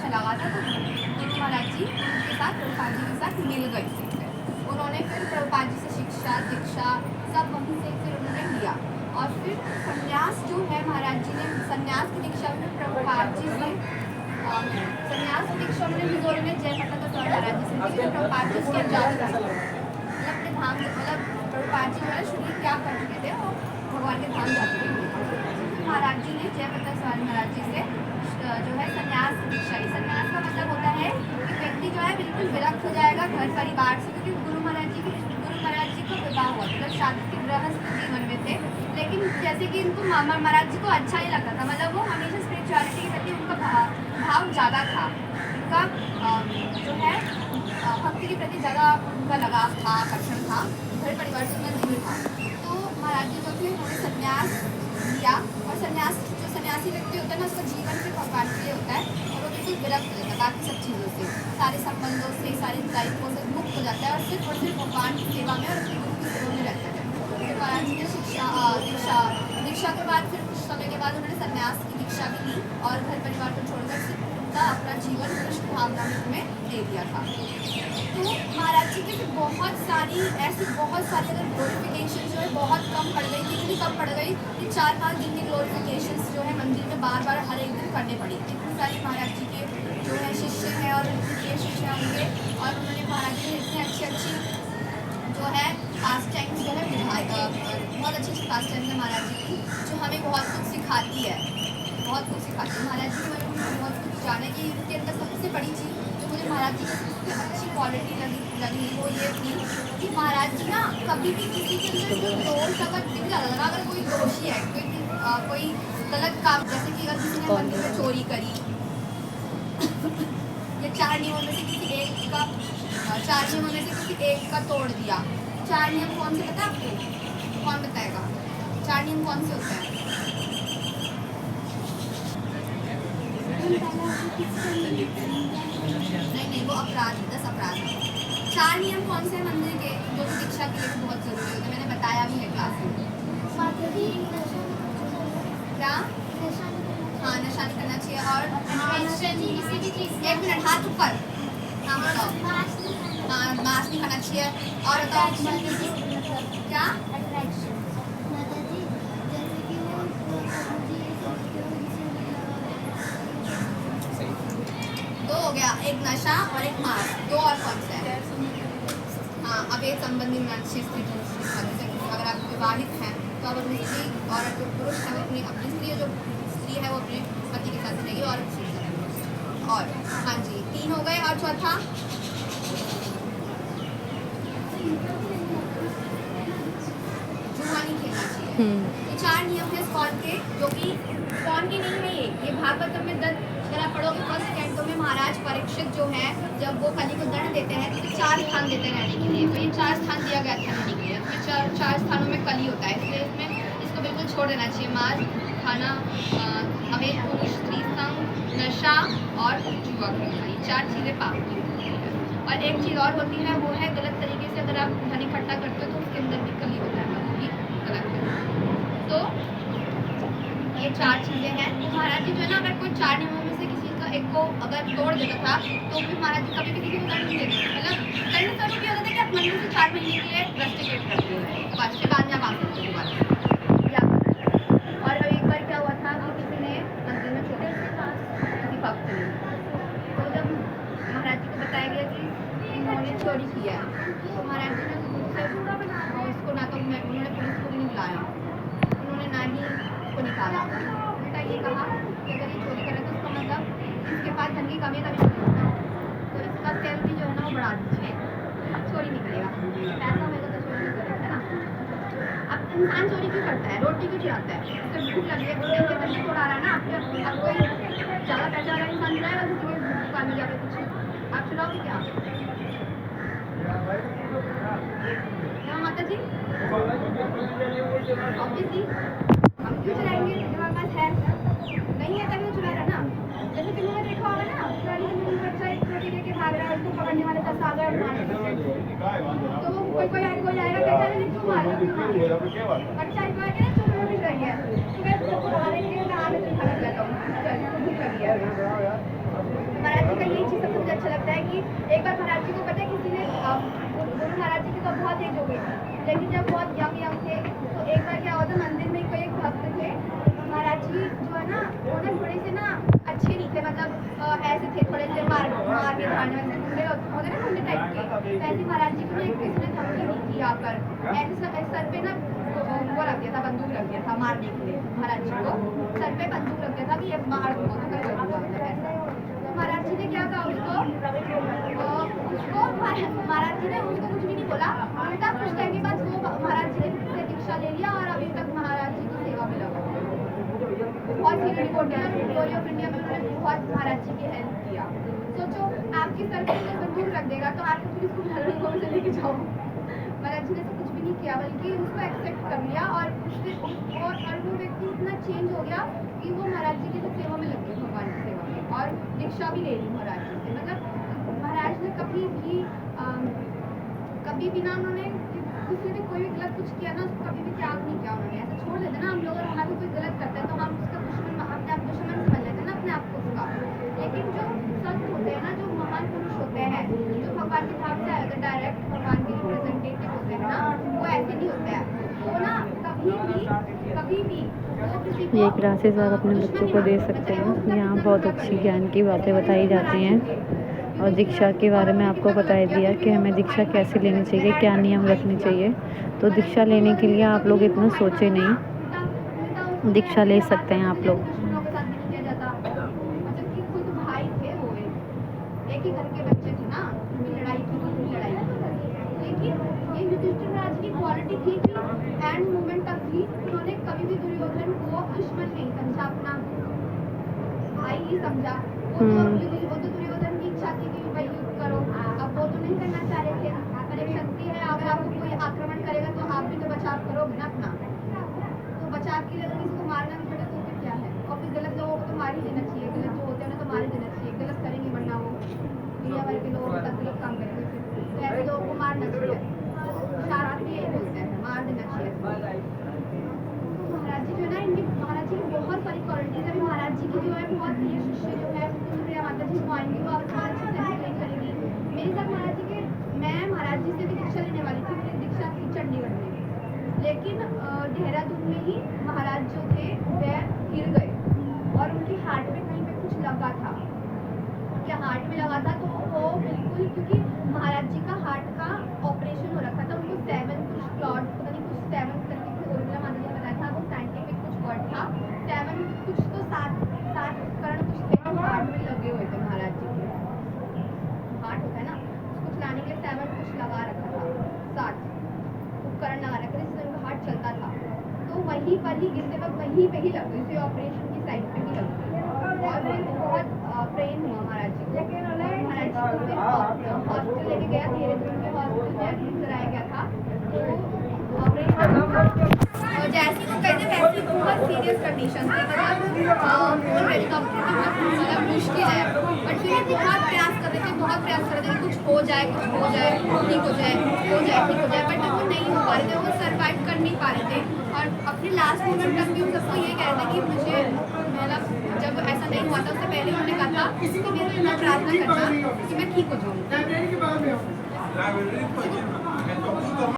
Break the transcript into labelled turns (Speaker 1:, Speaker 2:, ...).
Speaker 1: लगा था, तो गुरु महाराज जी उनके साथ प्रभुपाद जी के साथ मिल गए थे। उन्होंने फिर प्रभुपाद जी से शिक्षा दीक्षा सब वहीं से फिर उन्होंने लिया। और फिर संन्यास जो है महाराज जी ने संन्यास की दीक्षा में प्रभुपाद जी से संन्यास की दीक्षा उन्होंने मिजोरी में जयप्रकाश महाराज जी से प्रभुपाद जी उसके जाते थे, अपने धाम मतलब प्रभुपाद जी जो है शरीर त्याग कर चुके थे और भगवान के धाम जाते थे। महाराज जी ने जयप्रकाश स्वामी महाराज जी से जो है संन्यास की दीक्षा ली। संन्यास का मतलब होता है कि व्यक्ति जो है बिल्कुल विरक्त हो जाएगा घर परिवार से, क्योंकि गुरु महाराज जी को विवाह हुआ, मतलब शादी के गृहस्थ जीवन में थे, लेकिन जैसे कि इनको महाराज जी को अच्छा नहीं लगता था, मतलब वो हमेशा स्पिरिचुअलिटी के प्रति उनका भाव ज़्यादा था, उनका जो है भक्ति के प्रति ज़्यादा उनका लगाव था, आकर्षण था, घर परिवार से उनका जीवन था। तो महाराज जी जो थे उन्होंने संन्यास लिया, और संन्यास जो सन्यासी व्यक्ति होता है ना उसका जीवन से भगवान के लिए होता है, और वो बिल्कुल विरक्त रहता है बाकी सब चीज़ों से, सारे संबंधों से, सारे दायित्वों से मुक्त हो जाता है और सिर्फ भगवान की सेवा में और अपने गुरु की सेवा में रहता है। फिर महाराज जी ने दीक्षा के बाद फिर कुछ समय के बाद उन्होंने संन्यास की दीक्षा भी ली और घर परिवार को छोड़कर उनका अपना जीवन कृष्ण भावनामृत में दे दिया था। तो महाराज जी की फिर बहुत सारी अगर ग्लोरिफिकेशन जो है बहुत कम पड़ गई, कितनी कम पड़ गई कि 4-5 दिन की ग्लोरिफिकेशन जो है मंदिर में बार बार हर एक दिन करने पड़ी। इतनी सारी महाराज जी के जो है शिष्य हैं और प्रिय शिष्य होंगे, और उन्होंने महाराज जी ने इतनी अच्छी जो है पास्ट टाइम्स जो है बहुत अच्छी पास्ट टाइम्स है महाराज जी की, जो हमें बहुत कुछ सिखाती है, बहुत कुछ सिखाती है। महाराज जी को मुझे बहुत कुछ जाने की इसके अंदर सबसे बड़ी चीज़ जो मुझे महाराज जी की सबसे अच्छी क्वालिटी लगी वो ये थी कि महाराज जी ना कभी भी किसी के अंदर दोष अगर दिख जाता था, अगर कोई दोषी है, कोई गलत काम, जैसे कि अगर किसी ने मंदिर में चोरी करी या 4 नियमों में से किसी एक का तोड़ दिया। 4 नियम कौन से पता आपको? कौन बताएगा 4 नियम कौन से होते हैं? नहीं, वो अपराध, 10 अपराध। 4 नियम कौन से हैं मंदिर के जो शिक्षा के लिए बहुत जरूरी होते हैं? मैंने बताया भी है क्लास में। क्या? हाँ, नशा नहीं करना चाहिए। और 1 मिनट, हाथ ऊपर। हाँ बताओ। हाँ, मांस नहीं खाना चाहिए। और बताओ क्या? दो हो गया, एक नशा और एक मांस। 2 और कौन सा है? हाँ, अब एक संबंधी अगर आप विवाहित हैं तो अब अपनी स्त्री और जो पुरुष है वो अपनी स्त्री है वो अपने पति के साथ रहेगी। और हाँ जी, 3 हो गए। और चौथा जुआ नहीं खेलना चाहिए। तो 4 नियम है स्कॉन के, जो कि स्कॉन के नहीं है, ये भागवतम में अगर आप पढ़ोगे फर्स्ट कैंटो में महाराज परीक्षित जो है जब वो कली को दंड देते हैं तो 4 स्थान देते हैं रहने के लिए, तो ये 4 स्थान दिया गया था रहने के लिए। इसमें 4 स्थानों में कली होता है, इसलिए इसमें इसको बिल्कुल छोड़ देना चाहिए। मांस खाना, अवैध पुरुष स्त्री संग, नशा और जुआ खेलना, ये 4 चीज़ें पाप की होती है। और एक चीज़ और होती है, वो है गलत तरीके से अगर आप धन इकट्ठा करते हो तो उसके अंदर भी कली होता है, गलत है। तो ये 4 चीज़ें हैं। तो महाराज जी जो है ना, अगर कोई 4 नियमों में से किसी का एक को अगर तोड़ देता था तो फिर महाराज जी कभी भी किसी को दंड नहीं देते, मतलब दंड स्वरूप ये होता था कि आप मंदिर से 4 महीने के लिए रस्टिकेट करते हो, बस फिर बाद में आप आ सकते हो दोबारा। और एक बार क्या हुआ था कि किसी ने मंदिर में चोरी किसी भक्त ने, तो जब महाराज जी को बताया गया कि इन्होंने चोरी किया है तो महाराज जी ने उसको ना तो उन्होंने पुलिस को भी नहीं बुलाया, उन्होंने ना ही उसको निकाला, उल्टा ये कहा कि अगर ये चोरी करे तो उसका मतलब इसके पास धन की कमी तो इसका सेल भी जो है ना वो बढ़ा दीजिए, चोरी नहीं करेगा, पैसा होगा तो चोरी नहीं करेगा ना। अब इंसान चोरी क्यों करता है? रोटी क्यों चुराता है? उससे भूख लगी है, भूख लगी तो चुरा रहा है ना। अब कोई ज़्यादा पैसा वाला इंसान चुराएगा किसी की दुकान में जाकर कुछ, आप चुराओगे क्या? माता जी ऑब्वियसली हम क्यों चलाएंगे? हमारे पास है नहीं है तभी चला रहा ना। जैसे फिल्म में देखा होगा ना, बच्चा एक रोटी लेके भाग रहा है, उसको पकड़ने वाले 10 आ गए, तो वो कोई आएगा कहता है नहीं क्यों मार बच्चा एक बार कहना चुप रोटी रही है, तो मैं उसको खा लेंगे, मैं आगे से खा लेता हूँ, हमारा अच्छा लगता है कि एक बार महाराज जी को पता है किसी ने गुरु महाराज जी की तो बहुत एज हो गई थी, लेकिन जब बहुत यंग थे तो एक बार क्या हुआ था, मंदिर में कोई एक भक्त थे, महाराज जी जो है ना वो ना थोड़े से ना अच्छे नहीं थे, मतलब ऐसे थे थोड़े से मार के धारने वैसे गुंडे होते ना गुंडे टाइप के, वैसे महाराज जी को ना एक किसी ने धमकी दी थी आकर, ऐसे सर पे ना वो रख दिया था, बंदूक रख दिया था मारने के लिए, महाराज जी को सर पे बंदूक रख दिया था कि ये मार दो तो कर दूंगा ऐसा। तो महाराज जी ने क्या कहा उसको महाराज जी ने उसको कुछ भी नहीं बोला, उल्टा कुछ टाइम के बाद वो महाराज जी ने से दीक्षा ले लिया और अभी तक महाराज जी की सेवा में लगा। बहुत senior reporter story of India में उन्होंने बहुत महाराज जी की हेल्प किया। सोचो आपके सर पे बंदूक रख देगा तो आप फिर उसको घर में से लेके जाओ। महाराज जी ने तो कुछ भी नहीं किया, बल्कि उसको एक्सेप्ट कर लिया और उससे और वो व्यक्ति इतना चेंज हो गया कि वो महाराज जी की सेवा में लग गए, भगवान की सेवा में, और दीक्षा भी ले ली महाराज जी से। मतलब महाराज ने कभी भी ना उन्होंने किसी ने कोई भी गलत कुछ किया ना उसको कभी भी त्याग नहीं किया उन्होंने, ऐसा छोड़ देते ना हम लोग, और हमारा कोई गलत करता है तो हम उसका दुश्मन अपने आप दुश्मन समझ लेते हैं ना अपने आप को उसका, लेकिन जो संत होते हैं ना, जो महान पुरुष होते हैं, जो भगवान के धाम से आए होते हैं, डायरेक्ट भगवान के रिप्रेजेंटेटिव होते हैं ना, वो ऐसे नहीं होते हैं, वो ना कभी भी
Speaker 2: ये क्लासेस आप अपने बच्चों को दे सकते हैं। यहाँ बहुत अच्छी ज्ञान की बातें बताई जाती हैं और दीक्षा के बारे में आपको बताया दिया कि हमें दीक्षा कैसे लेनी चाहिए, क्या नियम रखने चाहिए। तो दीक्षा लेने के लिए आप लोग इतना सोचे नहीं, दीक्षा ले सकते हैं आप लोग।
Speaker 1: एक ही घर के बच्चे थे ना, लड़ाई की लेकिन ये युधिष्ठिर राज की क्वालिटी थी कि एंड मोमेंट तक भी उन्होंने कभी भी दुर्योधन को दुश्मन नहीं समझा, अपना भाई ही समझा। वो तो दुर्योधन की इच्छा थी कि भाई युद्ध करो, अब वो तो नहीं करना चाह रहे थे, पर एक शक्ति है, अगर आपको कोई आक्रमण करेगा तो आप भी तो बचाव करोगे ना अपना, तो बचाव के लिए अगर किसी को मारना भी पड़े तो फिर क्या है, और फिर गलत लोगों को तो मार ही देना चाहिए, गलत जो होते हैं ना तो मार ही देना चाहिए, गलत करेंगे वरना वो दुनिया भर के लोगों तक गलत काम करेंगे, तो ऐसे लोगों को मारना चाहिए, शरारती यही बोलते हैं, मार देना चाहिए। महाराज जी जो है ना, इनकी महाराज जी की बहुत सारी क्वालिटीज है, महाराज जी की जो है बहुत प्रिय शिष्य जो है प्रिया माता जी को आएंगी वो आपको अच्छे से एक्सप्लेन करेंगी। मेरे साथ महाराज जी के मैं महाराज जी से भी दीक्षा लेने वाली थी, मेरी दीक्षा थी चंडीगढ़ में, लेकिन देहरादून में ही महाराज जो थे वह गिर गए और उनकी हार्ट में कहीं पे कुछ लगा था, उनके हार्ट में लगा था, तो वो बिल्कुल, क्योंकि महाराज जी का हार्ट का ऑपरेशन हो रखा था, उनको 7 कुछ क्लॉट पता नहीं कुछ 7 करके उर्मिला माता जी ने बताया था, वो साइंटिफिक कुछ वर्ड था, 7 कुछ तो 7 करण कुछ थे हार्ट में लगे हुए थे महाराज जी के, हार्ट होता है ना उसको चलाने के लिए 7 कुछ लगा रखा था, 7 उपकरण लगा रखा था जिससे उनका हार्ट चलता था, तो वहीं पर ही गिरते वक्त वहीं पे ही लग गई, उसी ऑपरेशन की साइड पे ही लग गई, और फिर बहुत प्रेम हुआ महाराज जी को, महाराज जी को फिर हॉस्पिटल लेके गया, धीरे धीरे उनके हॉस्पिटल में कराया गया था, तो ऑपरेशन और जैसे वो कहते वैसे बहुत सीरियस कंडीशन थी, मतलब हेलीकॉप्टर में मतलब मुश्किल है, बट फिर भी बहुत प्रयास कर रहे थे कुछ हो जाए ठीक हो जाए, बट वो नहीं हो पा रहे थे, वो सर्वाइव कर नहीं पा रहे थे, और अपने लास्ट मोमेंट तक भी उन सबको ये कह रहे थे कि मुझे मतलब जब ऐसा नहीं हुआ था उससे पहले उन्होंने कहा था कि मेरे इतना प्रार्थना करना कि मैं ठीक हो जाऊँ।